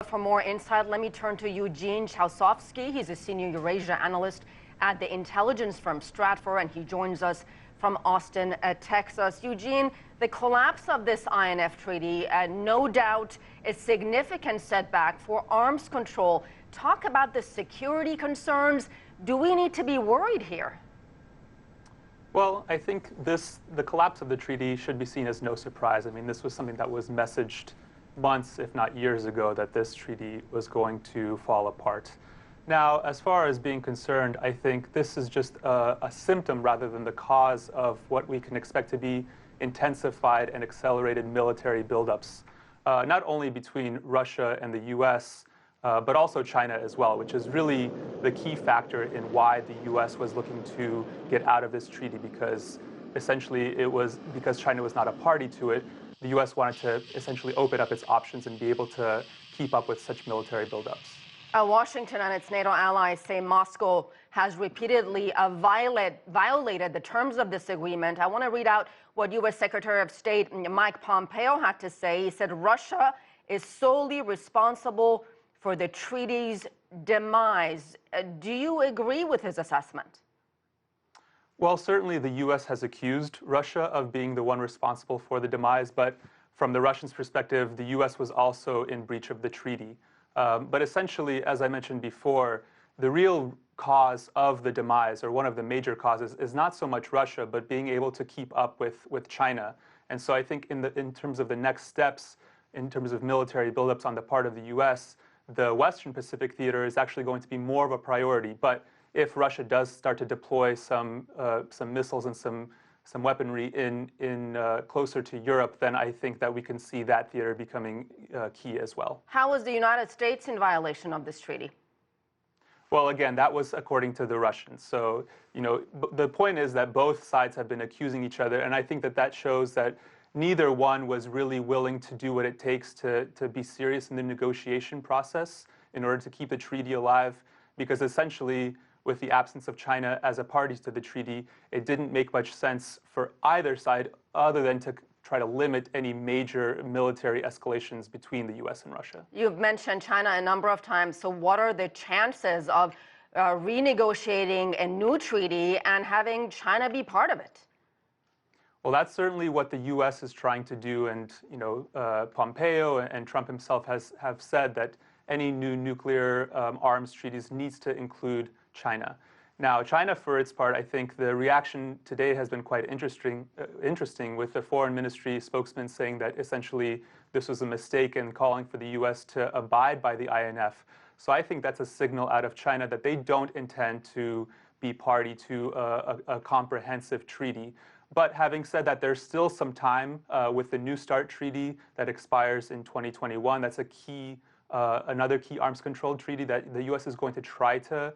For more insight, let me turn to Eugene Chausovsky. He's a senior Eurasia analyst at the intelligence firm Stratfor, and he joins us from Austin, Texas. Eugene, the collapse of this INF treaty, no doubt a significant setback for arms control. Talk about the security concerns. Do we need to be worried here? Well, I think the collapse of the treaty should be seen as no surprise. I mean, this was something that was messaged months, if not years ago, that this treaty was going to fall apart. Now, as far as being concerned, I think this is just a symptom rather than the cause of what we can expect to be intensified and accelerated military buildups, not only between Russia and the US, but also China as well, which is really the key factor in why the US was looking to get out of this treaty, because essentially it was because China was not a party to it. The US wanted to essentially open up its options and be able to keep up with such military buildups. Washington and its NATO allies say Moscow has repeatedly violated the terms of this agreement. I want to read out what U.S. Secretary of State Mike Pompeo had to say. He said Russia is solely responsible for the treaty's demise. Do you agree with his assessment? Well, certainly the U.S. has accused Russia of being the one responsible for the demise, but from the Russians' perspective, the U.S. was also in breach of the treaty. But essentially, as I mentioned before, the real cause of the demise, or one of the major causes, is not so much Russia, but being able to keep up with China. And so I think in terms of the next steps, in terms of military buildups on the part of the U.S., the Western Pacific theater is actually going to be more of a priority. But if Russia does start to deploy some missiles and some weaponry in closer to Europe, then I think that we can see that theater becoming key as well. How is the United States in violation of this treaty? Well, again, that was according to the Russians. So, the point is that both sides have been accusing each other, and I think that shows that neither one was really willing to do what it takes to be serious in the negotiation process in order to keep the treaty alive, because essentially, with the absence of China as a party to the treaty, it didn't make much sense for either side other than to try to limit any major military escalations between the U.S. and Russia. You've mentioned China a number of times. So what are the chances of renegotiating a new treaty and having China be part of it? Well, that's certainly what the U.S. is trying to do. And, Pompeo and Trump himself have said that any new nuclear arms treaties needs to include China. Now, China, for its part, I think the reaction today has been quite interesting with the foreign ministry spokesman saying that essentially this was a mistake and calling for the U.S. to abide by the INF. So I think that's a signal out of China that they don't intend to be party to a comprehensive treaty. But having said that, there's still some time with the New START treaty that expires in 2021. That's another key arms control treaty that the U.S. is going to try to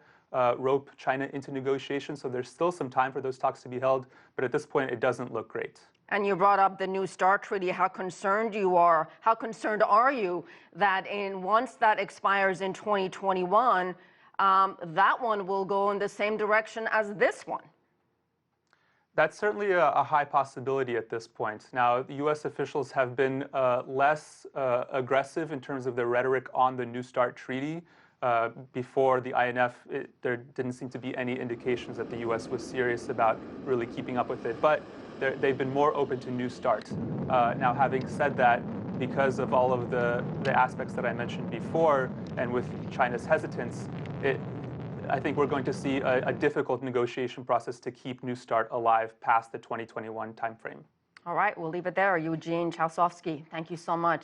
rope China into negotiations. So there's still some time for those talks to be held, but at this point, it doesn't look great. And you brought up the New START treaty. How concerned are you that once that expires in 2021, that one will go in the same direction as this one? That's certainly a high possibility at this point. Now, the U.S. officials have been less aggressive in terms of their rhetoric on the New START treaty. Before the INF, there didn't seem to be any indications that the U.S. was serious about really keeping up with it. But they've been more open to New START. Now, having said that, because of all of the aspects that I mentioned before, and with China's hesitance, I think we're going to see a difficult negotiation process to keep New START alive past the 2021 timeframe. All right, we'll leave it there. Eugene Chausovsky, thank you so much.